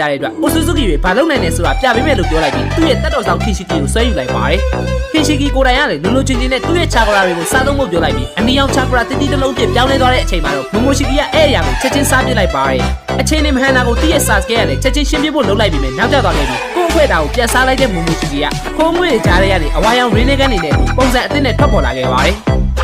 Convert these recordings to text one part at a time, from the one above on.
ကြတဲ့အတွက်အိုဆူဇူကီတွေဘာလုပ်နိုင်လဲဆိုတာပြပေးမယ်လို့ပြောလိုက်ပြီးသူ့ရဲ့တက်တော်ဆောင်ခင်ရှိကီကိုဆွဲယူလိုက်ပါတယ်ခင်ရှိကီကိုတိုင်ကလည်းလူလူချင်းချင်းနဲ့သူ့ရဲ့ချာကရာတွေကိုစားသုံးဖို့ပြောလိုက်ပြီးအနီရောင်ချာကရာတစ်လုံးပြပြောင်းလဲသွားတဲ့အချိန်မှာတော့မိုမိုရှိကီကအဲ့အရာကိုချက်ချင်းစားပစ်လိုက်ပါတယ်အချိန်နဲ့မဟန်နာကိုသူ့ရဲ့ဆာစကဲကလည်းချက်ချင်းရှင်းပြဖို့လုပ်လိုက်ပြီးမယ်နောက်ကျသွားခဲ့ပြီးကို့အခွဲတာကိုပြန်စားလိုက်တဲ့မိုမိုရှိကီကအခိုးငွေတွေကြားထဲကနေအဝါရောင်ရင်းနေကန်နေတဲ့ပုံစံအသစ်နဲ့ထွက်ပေါ်လာခဲ့ပါတယ်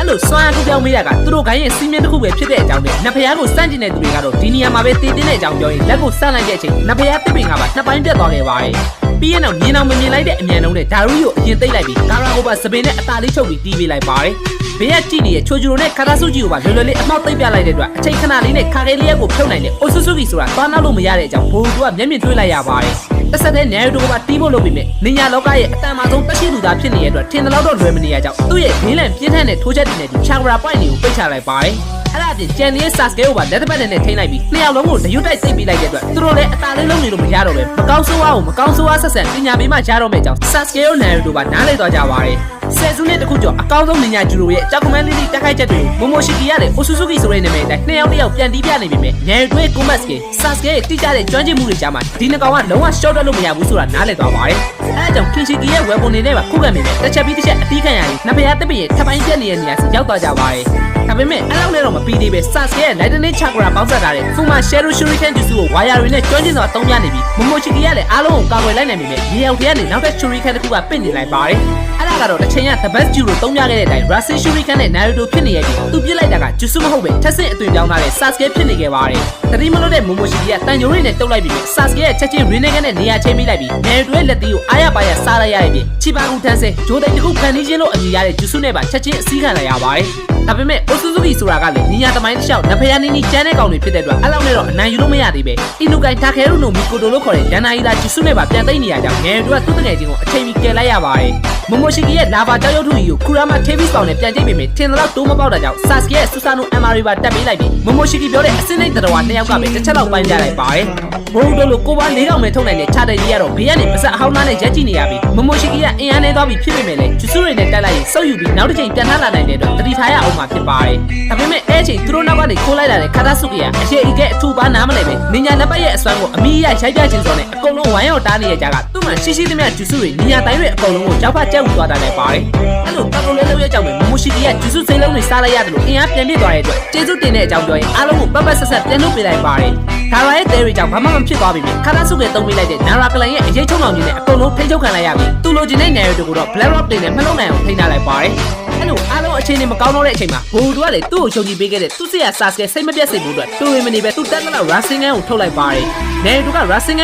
အဲ့လိုစွမ်းအားကူပြောင်းမိတာကသူတို့ခိုင်းရင်စီးမြင့်တစ်ခုပဲဖြစ်တဲ့အကြောင်းနဲ့နတ်ဖျားကိုစန့်ကျင်တဲ့သူတွေကတော့ဒီနေရာမှာပဲတည်တင်းတဲ့အကြောင်းပြောရင်လက်ကိုစန့်လိုက်တဲ့အချိန်နတ်ဖျားတစ်ပင်ကပါနှစ်ပိုင်းပြတ်သွားခဲ့ပါတယ်ပြီးရင်တော့မြင်အောင်မမြင်လိုက်တဲ့အမြန်လုံးနဲ့ဒါရူကိုအရင်သိပ်လိုက်ပြီးကာရာကိုပါစပင်နဲ့အသာလေးချုပ်ပြီးတီးပေးလိုက်ပါတယ်ဘေးကကြည့်နေတဲ့ချိုဂျူရိုနဲ့ခါတာဆူဂျီကိုပါလွယ်လွယ်လေးအမောက်သိပ်ပြလိုက်တဲ့အတွက်အချိန်ခဏလေးနဲ့ခါခဲလေးရက်ကိုဖြုတ်နိုင်တဲ့အိုဆူဆူကီဆိုတာသွားနောက်လို့မရတဲ့အကြောင်းဘိုးတို့ကမျက်မြင်တွေ့လိုက်ရပါတယ်တစ်ဆက်တည်းနေရီတိုကပါတီးဖို့လုပ်ပြီးမြင်နင်ညာလောကရဲ့အတန်မာဆုံးတက်ရှိလူသားဖြစ်နေတဲ့အတွက်ထင်တယ်လို့တော့လွယ်မနေရကြောင်းသူ့ရဲ့ဒင်းလန်ပြင်းထန်တဲ့ထိုးချက်တွေနဲ့ဒီချာဂရာပွိုင်တွေကိုပိတ်ချလိုက်ပါတယ်အဲ့ဒါအပြင်ကျန်နေတဲ့ဆာစကဲကိုပါလက်တစ်ပတ်နဲ့ထိန်းလိုက်ပြီးနှစ်ယောက်လုံးကိုဒရွတ်တိုက်သိပ်ပြီးလိုက်တဲ့အတွက်သူတို့လည်းအသာလေးလုံးနေလို့မရတော့ပဲမကောင်းဆိုးဝါးကိုမကောင်းဆိုးဝါးဆက်ဆက်ပညာပေးမှရတော့မယ့်ကြောင်းဆာစကဲကိုနေရီတိုပါနားလေသွားကြပါတယ်ဆယ်စုနှစ်တခုကျော်အကောင်းဆုံးနင်ညာဂျူရိုရဲ့ကြောက်ကမန်းလေးလေးတက်ခိုက်ချက်တွေကိုမိုမိုရှိကီကလည်းအိုဆူဇူကီဆိုတဲ့နာမည်အတိုင်းနှစ်ယောက်တယောက်ပြန်တီးပြနေပြီမဲ့နေရီတိုရဲ့ကွန်မတ်စကီဆာစကဲရဲ့တိကျတဲ့ကျွမ်းကျင်မှုတွေကြားမှာဒီနှစ်ကောင်ကလုံးဝရှော့တက်လို့မရဘူးဆိုတာနားလည်သွားပါတယ်အဲအကြောင်းခင်ရှိကီရဲ့ဝယ်ပုံနေနဲ့ပါခုခံမိမယ်တစ်ချက်ပြီးတစ်ချက်အတီးခံရရင်နတ်ဖျားတစ်ပင်ရဲ့ထပ်ပိုင်းပြက်နေတဲ့နေရာစီရောက်သွားကြပါတယ်ဒါပေမဲ့အဲ့လောက်နဲ့တော့မပြီးသေးပဲဆာစကဲရဲ့လိုက်တနစ်ချာကရာပေါင်းဆက်ထားတဲ့ဖူမာရှယ်ရူရှူရီကန်ဂျူစုကိုဝါယာတွေနဲ့ကျွမ်းကျင်စွာသုံးပြနေပြီးမိုမိုရှိကီကလည်းအားလုံးကိုကာကွယ်လိုက်နိုင်ပြီမဲ့ရေရောက်ထဲကနေနောက်ထပ်ရှူရီကန်တစ်ခုကပင့်နေလိုက်ပါတယ်အဲ့ဒါကတော့တစ်ချိန်က the best ဂျူရိုသုံးပြခဲ့တဲ့အတိုင်းရာဆင်ရှူရီကန်နဲ့နာရီတိုဖြစ်နေရဲ့ပြီးသူပြစ်လိုက်တာကဂျူစုမဟုတ်ပဲထက်ဆင့်အသွင်ပြောင်းလာတဲ့ဆာစကဲဖြစ်နေခဲ့ပါတယ်တတိမလို့တဲ့မိုမိုရှိကီကတန်ဂျိုရီနဲ့တုတ်လိုက်ပြီးဆာစကဲရဲ့ချက်ချင်းရင်းနေကန်နဲ့နေရာချိန်မိလိုက်ပြီးနာရီတိုရဲ့လက်သီးကိုအားရပါရစားလိုက်ရရဲ့ပြီးချီပါကူတန်းစဲဂျိုဒိန်တစ်ခုဖန်တီးခြင်းလို့အမည်ရတဲ့ဂျူစုနဲ့ပါချက်ချင်းအစည်းခံလိုက်ရပါတယ်ဒါပေမဲ့အိုဆူဇူကီဆိုတာကလည်းညီညာသမိုင်းတစ်လျှောက်နဖယားနီနီကျန်းတဲ့ကောင်တွေဖြစ်တဲ့အတွက်အဲ့လောက်နဲ့တော့အနိုင်ယူလို့မရသေးပဲအီနူကိုင်တာခဲရုနိုမီကိုတိုလို့ခေါ်တဲ့ဒန်နာဟီလာဂျူစုနဲ့ပါပြန်သိမ်းနေရကြောင်းငယ်တို့ကသူ့တငယ်ချင်းကိုအချိန်မီကယ်လိုက်ရပါတယ်မိုမိုရှိကီရဲ့လာဘာကြောက်ရွံ့ထုကြီးကိုခူရာမာထေးဘီဆောင်နဲ့ပြန်ကြိတ်ပေမဲ့ထင်တော့တိုးမပေါက်တာကြောင့်ဆာစကီရဲ့ဆူဆာနိုအမ်မာရီပါတက်ပေးလိုက်ပြီးမိုမိုရှိကီပြောတဲ့အစင်းစိတ်တော်ဝါနှစ်ယောက်ကပဲတစ်ချက်လောက်ပိုင်းပြလိုက်ပါတယ်ဘိုးတို့လိုကိုပါ၄កောင်ပဲထုတ်နိုင်တဲ့ခြားတဲ့ကြီးကတော့ဘေးကနေပါစက်အဟောင်းသားနဲ့ရက်ကြည့်နေရပြီးမိုမိုရှိကီကအင်အားနဲ့သွားပြီးဖြစ်ပေမဲ့လည်းဂျူစုတွေနဲ့တက်လိုက်ရင်စုပ်ယူပြီးနောက်တစ်ချိန်ပြန်ထလာနိုင်တဲ့အတွက်တတိထားရအောင်မှာဖြစ်ပါတယ်ဒါပေမဲ့အဲ့ချိန်သူတို့နောက်ကနေခိုးလိုက်လာတဲ့ခါတာဆုကီကအရေးအကဲအထူပါနားမလဲပဲနင်ညာလက်ပတ်ရဲ့အစွမ်းကိုအမီးရရိုက်ပြခြင်းစောနဲ့အကုန်လုံးဝိုင်းရောက်တားနေရကြကသူ့မှာရှိရှိသမျှဂျူစုတွေနင်ညာတိုင်းတွေအကုန်လုံးကိုကြောက်ဖတ်ကြက်ဝူသွားတာလည်းပါတယ်အဲ့လိုပတ်ကုန်လေးလုပ်ရကြောင်းပဲမိုမိုရှိကီကဂျူစုစိတ်လုံးတွေစားလိုက်ရတယ်လို့အင်အားပြန်ပြစ်သွားတဲ့အတွက်ကျေးဇူးတင်တဲ့အကြောင်းပြောရင်အားလုံးကိုပတ်ပတ်ဆက်ဆက်ပြန်လုပ်ပေးလိုက်ပါတယ်ဒါပါရဲ့တဲရီကြောင့်ဘာမှမဖြစ်သွားပြီမြင်ခါတာဆုကသုံးပေးလိုက်တဲ့နာရာကလန်ရဲ့အရေးချုံအောင်ကြီးနဲ့အကုန်လုံးထိန်းချုပ်ခံလိုက်ရပြီးသူလိုချင်တဲ့နေရီတို့ကတော့ Black Rock တွေနဲ့မလုံနိုင်အောင်ထိန်းထားလိုက်ပါတယ်အဲ့လိုအားလုံးအခြေအနေမကောင်းတော့တဲ့အချိန်မှာဘိုးတို့ကလည်းသူ့ကိုရှုံကြည့်ပေးခဲ့တဲ့သူ့ဆရာဆာစကဲစိတ်မပြတ်စေဖို့အတွက်တူရင်မနေပဲသူ့တက်ကတော့ Racing ကိုထုတ်လိုက်ပါတယ်နေရီတို့က Racing